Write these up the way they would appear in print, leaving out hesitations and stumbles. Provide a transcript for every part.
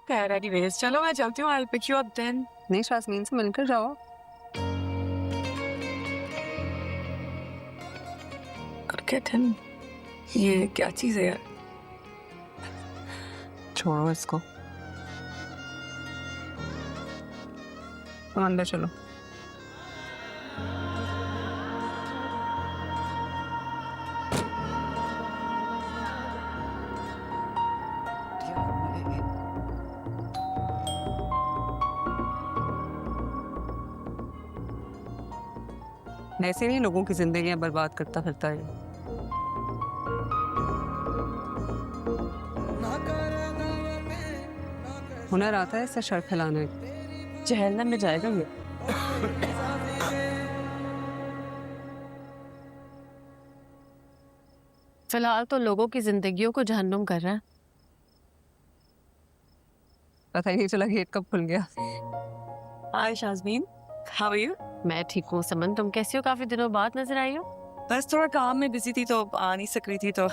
खैर एनीवेज चलो मैं चलती हूँ, I will pick you up then. नहीं, शास्मीन से मिलकर जाओ। अर्केटन, ये क्या चीज है यार? छोड़ो इसको, तुम अंदर चलो। ऐसे नहीं लोगों की जिंदगियां बर्बाद करता फिरता है। हुनर आता है इससे शर फैलाने। जहन्नम में जाएगा ये। फिलहाल तो लोगों की जिंदगियों को जहन्नुम कर रहा है। पता ही नहीं चला गेट कब खुल गया। हाय शाज़मीन, हाउ आर यू? मैं ठीक हूँ समन, तुम कैसी हो? काफी दिनों बाद नजर आई हो। बस थोड़ा काम में बिजी थी तो आ नहीं सक रही थी तो।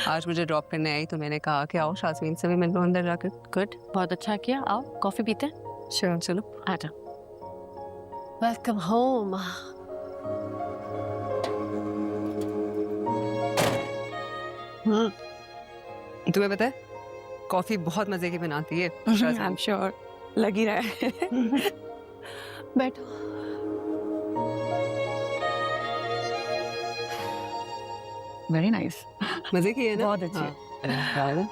आज मुझे ड्रॉप करने आई तो मैंने कहा कि आओ शास्मीन से भी मिल लो अंदर जाकर। गुड, बहुत अच्छा किया। आओ कॉफी पीते हैं। चलो चलो। आ जाओ। Welcome home. तुम्हें पता है कॉफी बहुत मजे की बनाती है आई एम श्योर, लग ही रहा है। बैठो। वेरी नाइस, मजे की है ना? बहुत अच्छी। हाँ।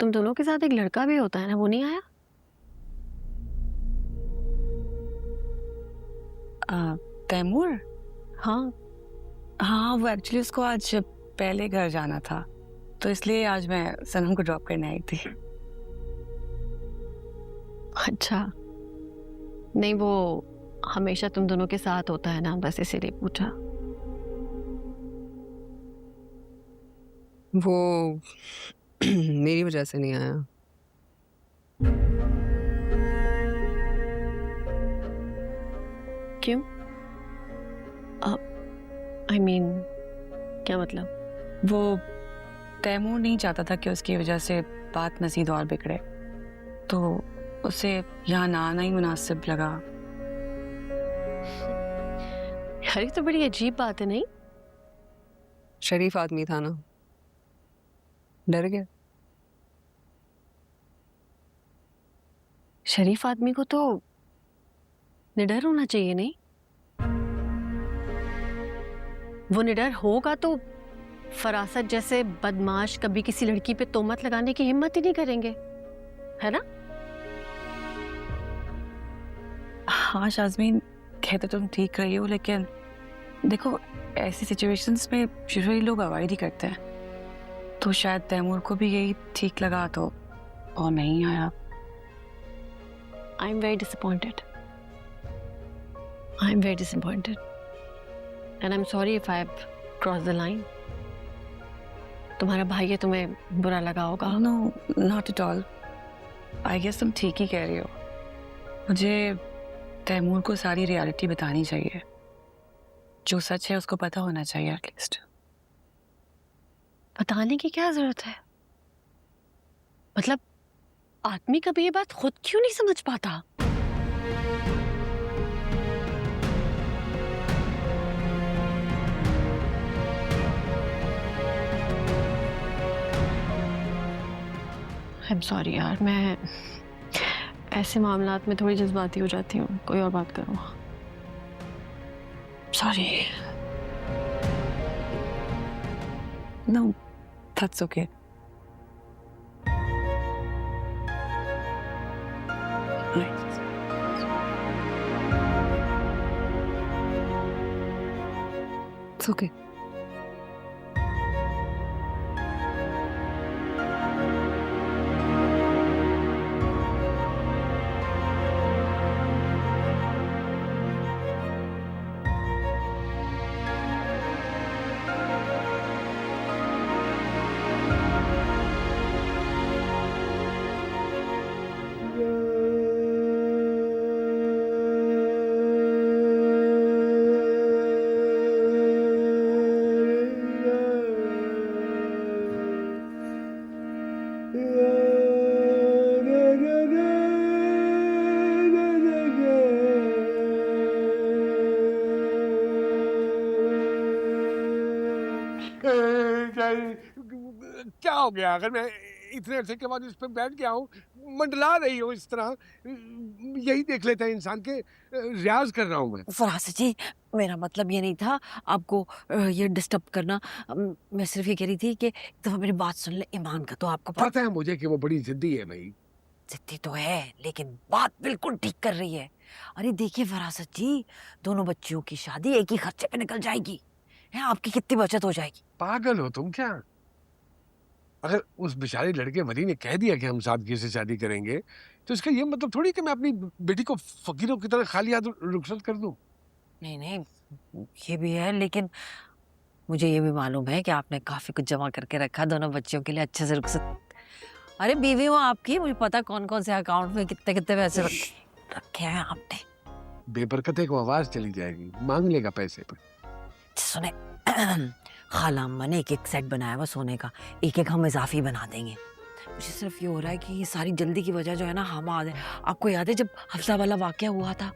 तुम दोनों के साथ एक लड़का भी होता है ना, वो नहीं आया? तैमूर? हाँ। हाँ वो एक्चुअली उसको आज पहले घर जाना था तो इसलिए आज मैं सनम को ड्रॉप करने आई थी। अच्छा, नहीं वो हमेशा तुम दोनों के साथ होता है ना, बस इसीलिए पूछा। वो मेरी वजह से नहीं आया। क्यों? I mean, क्या मतलब? वो तैमूर नहीं चाहता था कि उसकी वजह से बात मजीद और बिगड़े, तो उसे यहाँ ना आना ही मुनासिब लगा। यार ये तो बड़ी अजीब बात है, नहीं? शरीफ आदमी था ना, डर गया। शरीफ आदमी को तो निडर होना चाहिए, नहीं? वो निडर होगा तो फरासत जैसे बदमाश कभी किसी लड़की पे तोहमत लगाने की हिम्मत ही नहीं करेंगे, है ना? हाँ शाज़मीन, कहते तुम ठीक रही हो, लेकिन देखो ऐसी सिचुएशंस में यूजुअली लोग अवॉइड ही करते हैं, तो शायद तैमूर को भी यही ठीक लगा तो और नहीं आया। I am very disappointed. I am very disappointed and I am sorry if I have cross the line. तुम्हारा भाई है, तुम्हें बुरा लगा होगा। No not at all, I guess तुम ठीक ही कह रही हो। मुझे तैमूर को सारी रियलिटी बतानी चाहिए, जो सच है उसको पता होना चाहिए एटलीस्ट। बताने की क्या जरूरत है? मतलब आदमी कभी ये बात खुद क्यों नहीं समझ पाता? आई एम सॉरी यार, मैं ऐसे मामलात में थोड़ी जज्बाती हो जाती हूँ। कोई और बात करो। Sorry. No that's okay. It's okay. क्या हो गया? अगर मैं इतने अरसे के बाद इस पे बैठ गया हूँ, मंडला रही हो इस तरह, यही देख लेता है इंसान के रियाज कर रहा हूँ मैं। फरासत जी, मेरा मतलब ये नहीं था आपको ये डिस्टर्ब करना। मैं सिर्फ ये कह रही थी कि एक दफा मेरी बात सुन ले ईमान का, तो आपको पता है मुझे कि वो बड़ी जिद्दी है भाई। जिद्दी तो है, लेकिन बात बिल्कुल ठीक कर रही है। अरे देखिए फरासत जी, दोनों बच्चियों की शादी एक ही खर्चे पे निकल जाएगी है, आपकी कितनी बचत हो जाएगी। पागल हो तुम क्या? अगर उस बेचारे लड़के वली ने कह दिया कि हम सादगी से शादी करेंगे, तो इसका ये मतलब थोड़ी कि मैं अपनी बेटी को फकीरों की तरह खाली हाथ रुखसत कर दूं। नहीं नहीं, ये भी है, लेकिन मुझे ये भी मालूम है कि आपने काफी कुछ जमा करके रखा दोनों बच्चियों के लिए, अच्छे से रुखसत। अरे बीवी हूँ आपकी, मुझे पता कौन कौन से अकाउंट में कितने कितने पैसे रखे हैं आपने। बेबरकते को आवाज चली जाएगी, मांग लेगा पैसे पर। सुने खाला अम्मा ने एक एक सेट बनाया हुआ सोने का, एक एक हम इजाफी बना देंगे। मुझे सिर्फ ये हो रहा है कि ये सारी जल्दी की वजह जो है ना हम आ जाए। आपको याद है जब हफ्ता वाला वाकया हुआ था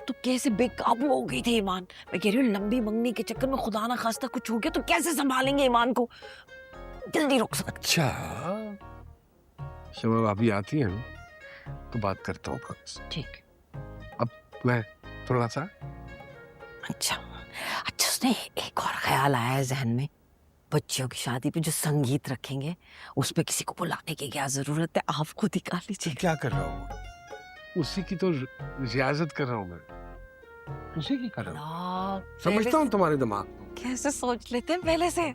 तो कैसे बेकाबू हो गई थी ईमान। मैं कह रही हूँ लंबी मंगनी के चक्कर में खुदा ना खास्ता कुछ हो गया तो कैसे संभालेंगे ईमान को, जल्दी रुक सकते। अच्छा, शमा भाभी आती है तो बात करता हूँ। ठीक। अब मैं थोड़ा सा अच्छा अच्छा, उसने एक और ख्याल आया है जहन में। बच्चियों की शादी पे जो संगीत रखेंगे उस पे किसी को बुलाने की क्या जरूरत है, आप खुद ही कर लीजिए। क्या कर रहा हूँ? उसी की तो रियाजत कर रहा हूँ मैं, उसी की कर रहा हूँ। समझता हूँ तुम्हारे दिमाग को। कैसे सोच लेते हैं पहले से।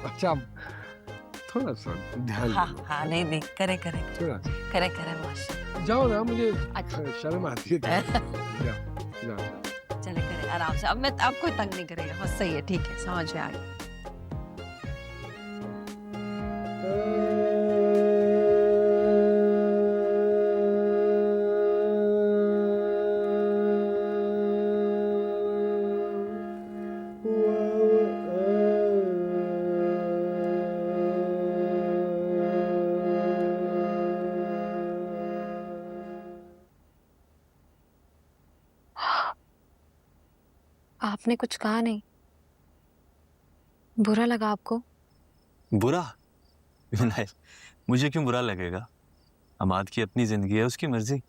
अच्छा, थोड़ा सा ध्यान हाँ दो। हाँ, नहीं नहीं, करे करे थोड़ा सा करे करे माशा। जाओ ना, मुझे अच्छा। शर्म आती है। जाओ जाओ। चले करे आराम से, अब मैं आपको तंग नहीं करेगा, बस सही है, ठीक है, समझ में आ गया। आपने कुछ कहा नहीं, बुरा लगा आपको? बुरा? नहीं, मुझे क्यों बुरा लगेगा? अमाद की अपनी जिंदगी है, उसकी मर्जी।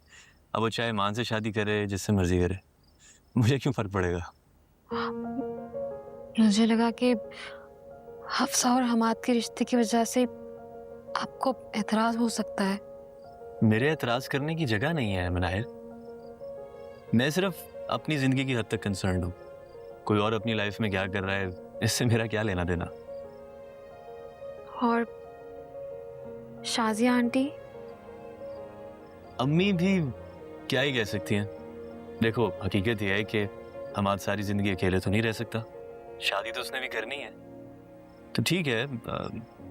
अब वो चाहे मान से शादी करे, जिससे मर्जी करे, मुझे क्यों फर्क पड़ेगा? मुझे लगा कि हफ्सा और हमाद के रिश्ते की वजह से आपको एतराज हो सकता है। मेरे एतराज करने की जगह नहीं है मनाहिर। मैं सिर्फ अपनी जिंदगी की हद तक कंसर्न हूँ। कोई और अपनी लाइफ में क्या कर रहा है, इससे मेरा क्या लेना देना। और शाजिया आंटी? अम्मी भी क्या ही कह सकती हैं। देखो, हकीकत यह है कि हमाद सारी जिंदगी अकेले तो नहीं रह सकता, शादी तो उसने भी करनी है। तो ठीक है,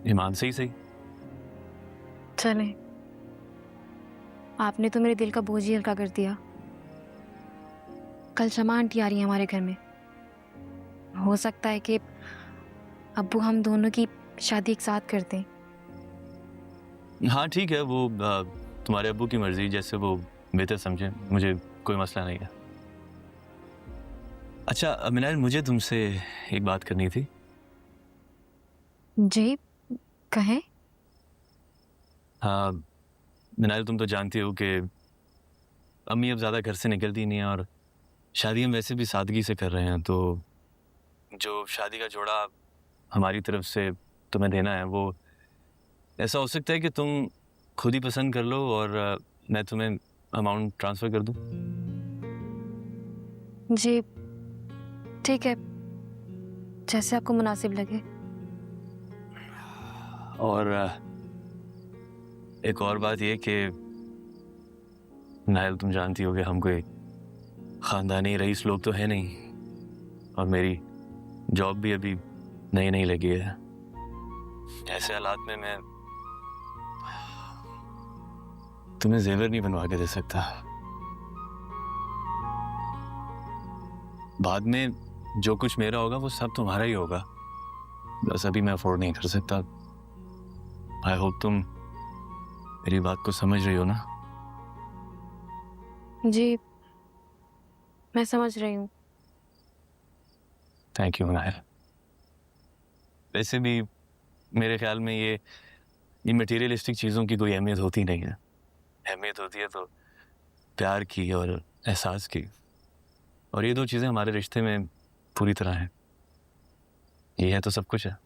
ईमान से ही सही। चलें, आपने तो मेरे दिल का बोझ ही हल्का कर दिया। कल शमा आंटी आ रही है हमारे घर में, हो सकता है कि अब्बू हम दोनों की शादी एक साथ कर दें। हाँ ठीक है, वो तुम्हारे अब्बू की मर्जी, जैसे वो बेहतर समझे, मुझे कोई मसला नहीं है। अच्छा मिनाल, मुझे तुमसे एक बात करनी थी। जी कहें। हाँ मिनाल, तुम तो जानती हो कि अम्मी अब ज़्यादा घर से निकलती नहीं है और शादी हम वैसे भी सादगी से कर रहे हैं, तो जो शादी का जोड़ा हमारी तरफ से तुम्हें देना है वो ऐसा हो सकता है कि तुम खुद ही पसंद कर लो और मैं तुम्हें अमाउंट ट्रांसफ़र कर दूं। जी ठीक है, जैसे आपको मुनासिब लगे। और एक और बात ये कि नायल, तुम जानती हो कि हम कोई ख़ानदानी रईस लोग तो है नहीं, और मेरी जॉब भी अभी नई नई लगी है। ऐसे हालात में मैं तुम्हें जेवर नहीं बनवा के दे सकता। बाद में जो कुछ मेरा होगा वो सब तुम्हारा ही होगा, बस अभी मैं अफोर्ड नहीं कर सकता। आई होप तुम मेरी बात को समझ रही हो ना? जी मैं समझ रही हूँ। Thank you Nair. वैसे भी मेरे ख्याल में ये मटेरियलिस्टिक चीज़ों की कोई अहमियत होती नहीं है। अहमियत होती है तो प्यार की और एहसास की, और ये दो चीज़ें हमारे रिश्ते में पूरी तरह हैं। ये है तो सब कुछ है।